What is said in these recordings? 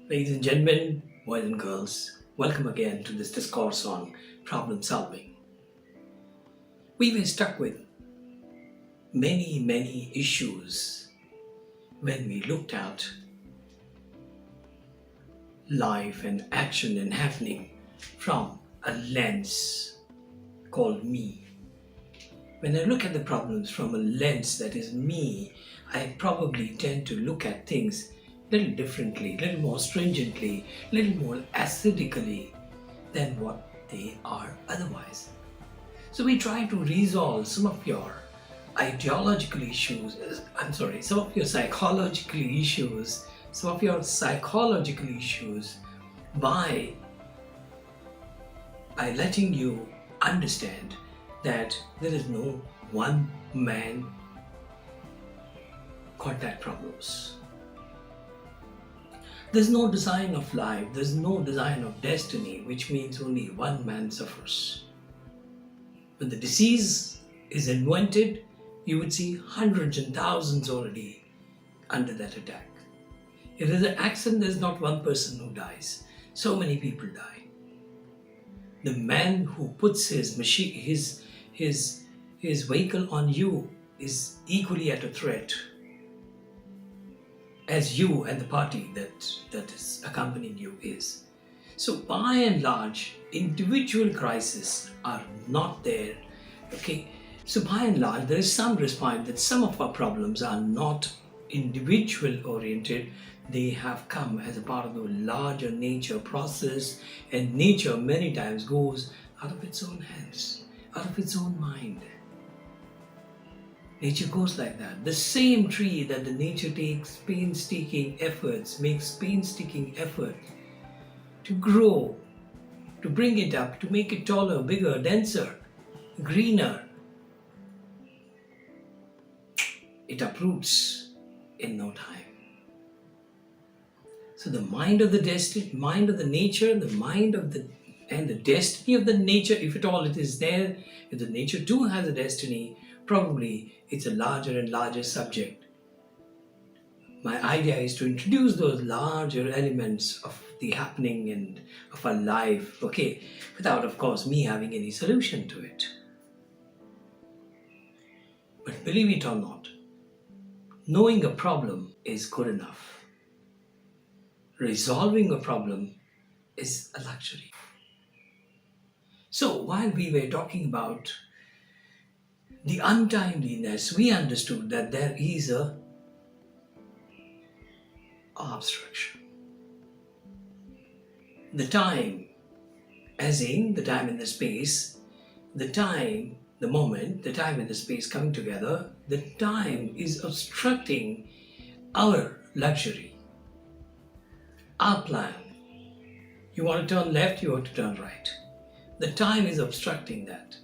Ladies and gentlemen, boys and girls, welcome again to this discourse on problem solving. We were stuck with many issues when we looked at life and action and happening from a lens called me. When I look at the problems from a lens that is me, I probably tend to look at things a little differently, a little more stringently, a little more acidically than what they are otherwise. So we try to resolve some of your ideological issues, some of your psychological issues, by letting you understand that there is no one man contact problems. There's no design of life, there's no design of destiny, which means only one man suffers. When the disease is invented, you would see hundreds and thousands already under that attack. If there's an accident, there's not one person who dies. So many people die. The man who puts his vehicle on you is equally at a threat as you and the party that is accompanying you is. So by and large, individual crises are not there. Okay. So by and large, there is some response that some of our problems are not individual oriented. They have come as a part of the larger nature process, and nature many times goes out of its own hands, out of its own mind. Nature goes like that. The same tree that the nature takes painstaking effort to grow, to bring it up, to make it taller, bigger, denser, greener, it uproots in no time. So the mind of the destiny, mind of the nature, the destiny of the nature, if at all it is there, if the nature too has a destiny, probably it's a larger and larger subject. My idea is to introduce those larger elements of the happening and of our life, okay, without, of course, me having any solution to it. But believe it or not, knowing a problem is good enough. Resolving a problem is a luxury. So while we were talking about the untimeliness, we understood that there is a obstruction. The time, as in the time and the space, the time, the moment, the time and the space coming together, the time is obstructing our luxury, our plan. You want to turn left, you want to turn right. The time is obstructing that.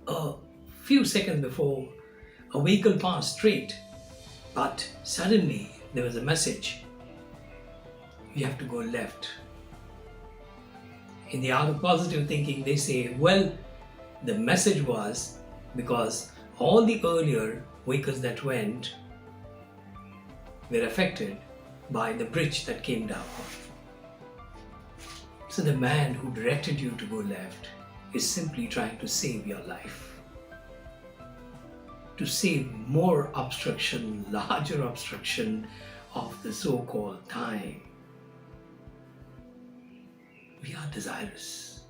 A few seconds before, a vehicle passed straight, but suddenly there was a message. You have to go left. In the art of positive thinking, they say, well, the message was because all the earlier vehicles that went were affected by the bridge that came down. So the man who directed you to go left is simply trying to save your life, to save more obstruction, larger obstruction of the so-called time. We are desirous.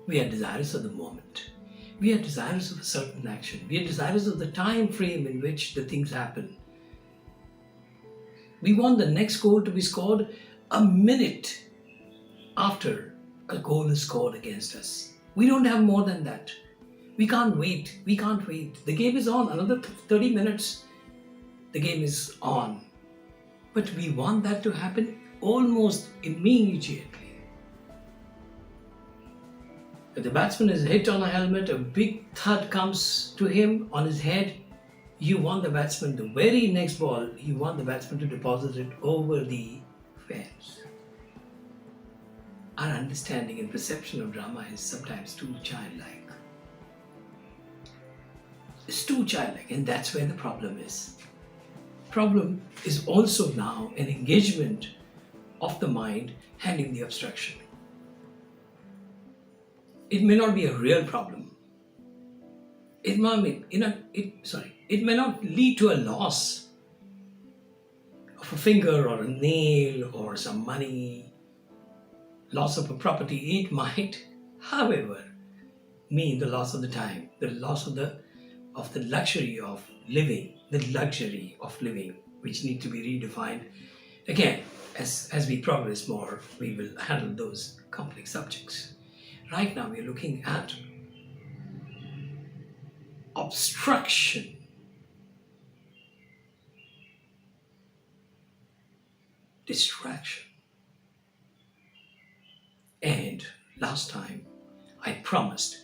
We are desirous of the moment. We are desirous of a certain action. We are desirous of the time frame in which the things happen. We want the next goal to be scored a minute after a goal is scored against us. We don't have more than that. We can't wait. The game is on. Another 30 minutes, the game is on. But we want that to happen almost immediately. If the batsman is hit on a helmet, a big thud comes to him on his head, you want the batsman, the very next ball, you want the batsman to deposit it over the fence. Our understanding and perception of drama is sometimes too childlike. It's too childlike, and that's where the problem is. Problem is also now an engagement of the mind handling the obstruction. It may not be a real problem. It may not lead to a loss of a finger or a nail or some money, loss of a property. It might, however, mean the loss of the time, the loss of the luxury of living, which need to be redefined. Again, as we progress more, we will handle those complex subjects. Right now, we are looking at obstruction. Distraction. And last time, I promised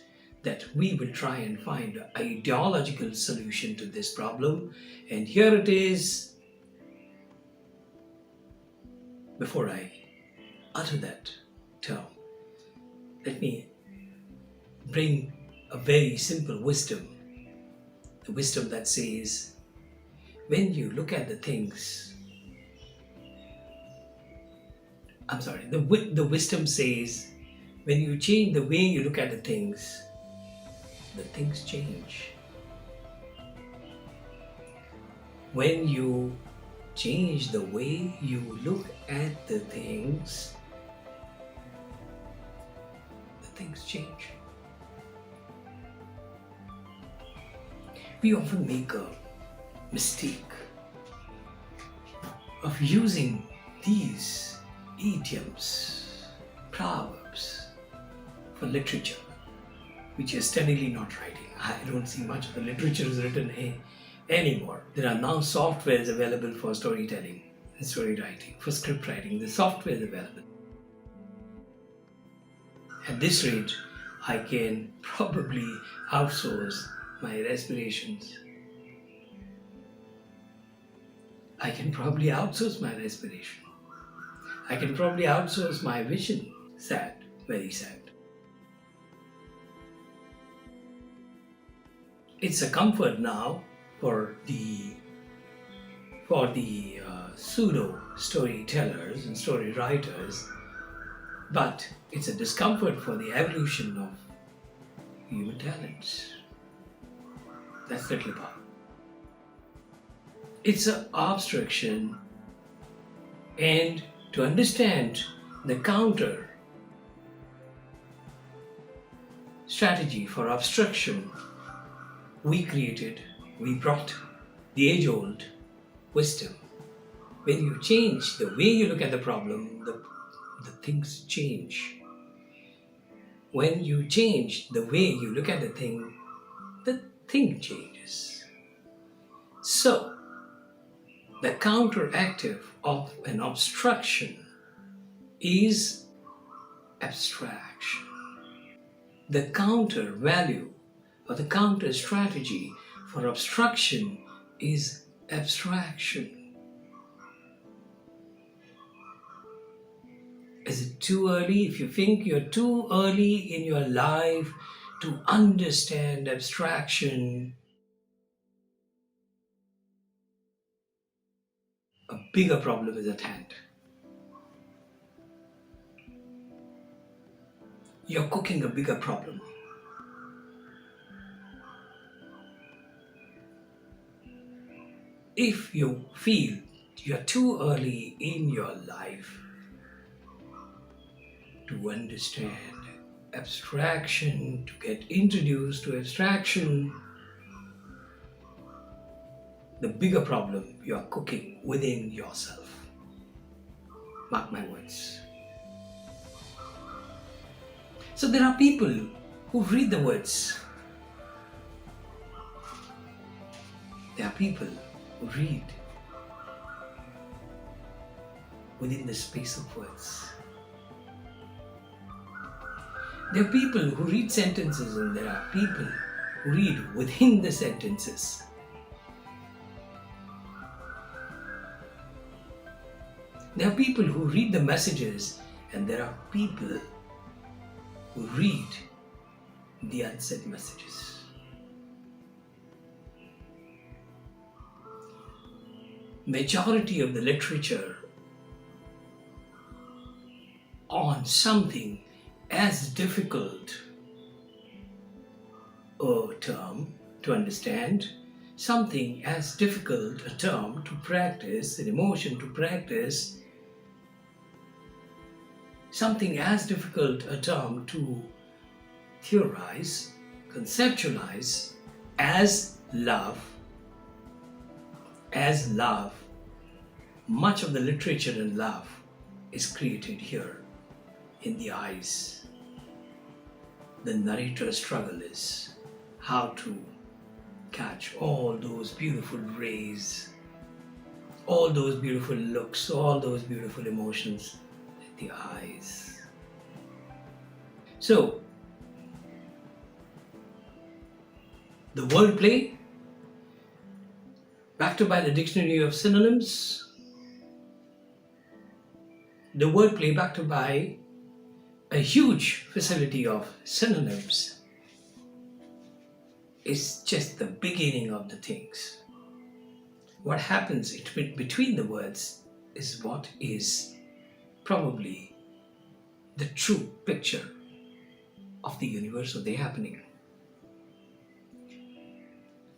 that we will try and find an ideological solution to this problem. And here it is. Before I utter that term, let me bring a very simple wisdom. The wisdom that says, when you look at the things, the wisdom says, when you change the way you look at the things change. When you change the way you look at the things change. We often make a mistake of using these idioms, proverbs for literature, which you're steadily not writing. I don't see much of the literature is written anymore. There are now softwares available for storytelling and story writing, for script writing. The software is available. At this rate, I can probably outsource my respirations. I can probably outsource my respiration. I can probably outsource my vision. Sad, very sad. It's a comfort now for the pseudo storytellers and story writers, but it's a discomfort for the evolution of human talents. That's little about. It's an obstruction, and to understand the counter strategy for obstruction, we brought the age-old wisdom. When you change the way you look at the problem, the things change. When you change the way you look at the thing changes. So, the counteractive of an obstruction is abstraction. The counter value or the counter strategy for obstruction is abstraction. Is it too early? If you think you're too early in your life to understand abstraction, a bigger problem is at hand. You're cooking a bigger problem. If you feel you're too early in your life to understand abstraction, to get introduced to abstraction, the bigger problem you are cooking within yourself. Mark my words. So there are people who read the words. There are people who read within the space of words. There are people who read sentences, and there are people who read within the sentences. There are people who read the messages, and there are people who read the unsaid messages. Majority of the literature on something as difficult a term to understand, something as difficult a term to practice, an emotion to practice, something as difficult a term to theorize, conceptualize as love. As love, much of the literature in love is created here in the eyes. The narrator's struggle is how to catch all those beautiful rays, all those beautiful looks, all those beautiful emotions in the eyes. So, the wordplay, backed up by the dictionary of synonyms, the wordplay backed up by a huge facility of synonyms is just the beginning of the things. What happens between the words is what is probably the true picture of the universe of the happening.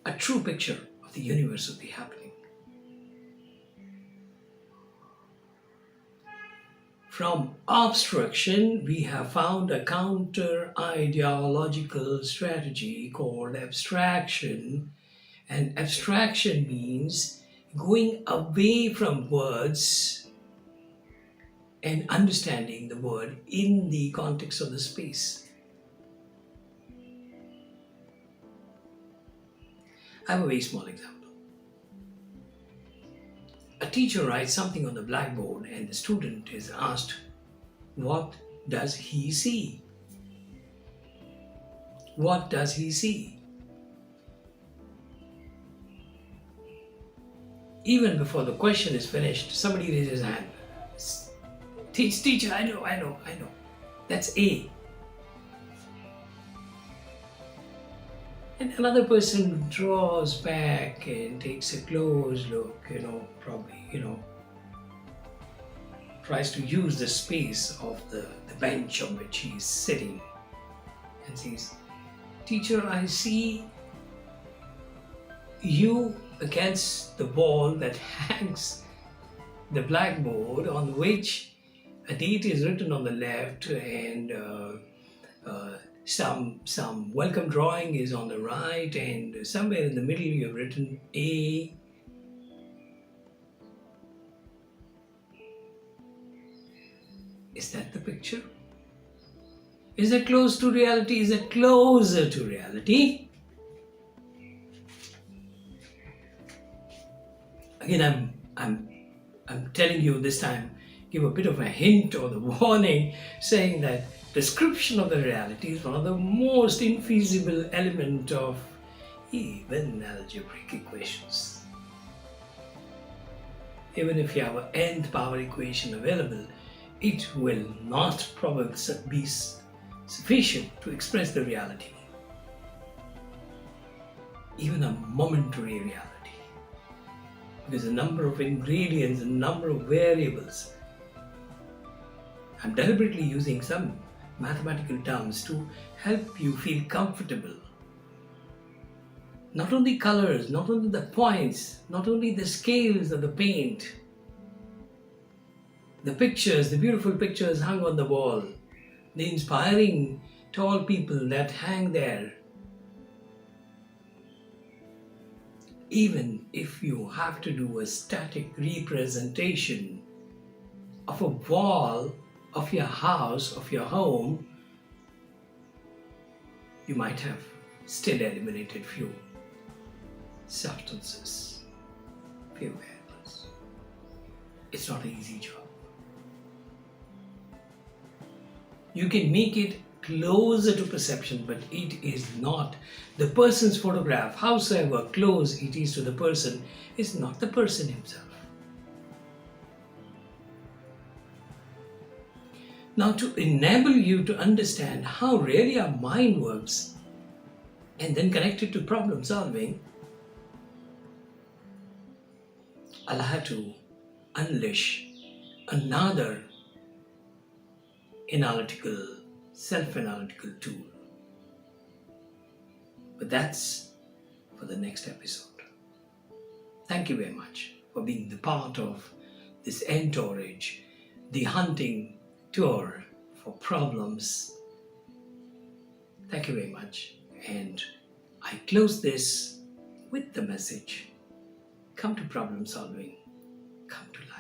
A true picture of the universe of the happening. From obstruction, we have found a counter-ideological strategy called abstraction. And abstraction means going away from words and understanding the word in the context of the space. I have a very small example. A teacher writes something on the blackboard and the student is asked, what does he see? What does he see? Even before the question is finished, somebody raises his hand. Teacher, I know. That's A. And another person draws back and takes a close look, probably, tries to use the space of the bench on which he is sitting and says, Teacher, I see you against the wall that hangs the blackboard on which a date is written on the left and some welcome drawing is on the right, and somewhere in the middle you have written A. Is that the picture? Is it close to reality? Is it closer to reality? Again, I'm telling you this time, give a bit of a hint or the warning, saying that description of the reality is one of the most infeasible element of even algebraic equations. Even if you have an nth power equation available, it will not probably be sufficient to express the reality. Even a momentary reality. Because the number of ingredients, the number of variables. I'm deliberately using some mathematical terms to help you feel comfortable. Not only colors, not only the points, not only the scales of the paint, the pictures, the beautiful pictures hung on the wall, the inspiring tall people that hang there. Even if you have to do a static representation of a wall of your house, of your home, you might have still eliminated few substances, few variables. It's not an easy job. You can make it closer to perception, but it is not. The person's photograph, howsoever close it is to the person, is not the person himself. Now, to enable you to understand how really our mind works and then connect it to problem solving, I'll have to unleash another analytical, self-analytical tool. But that's for the next episode. Thank you very much for being the part of this entourage, the hunting tour for problems. Thank you very much. And I close this with the message: come to problem solving, come to life.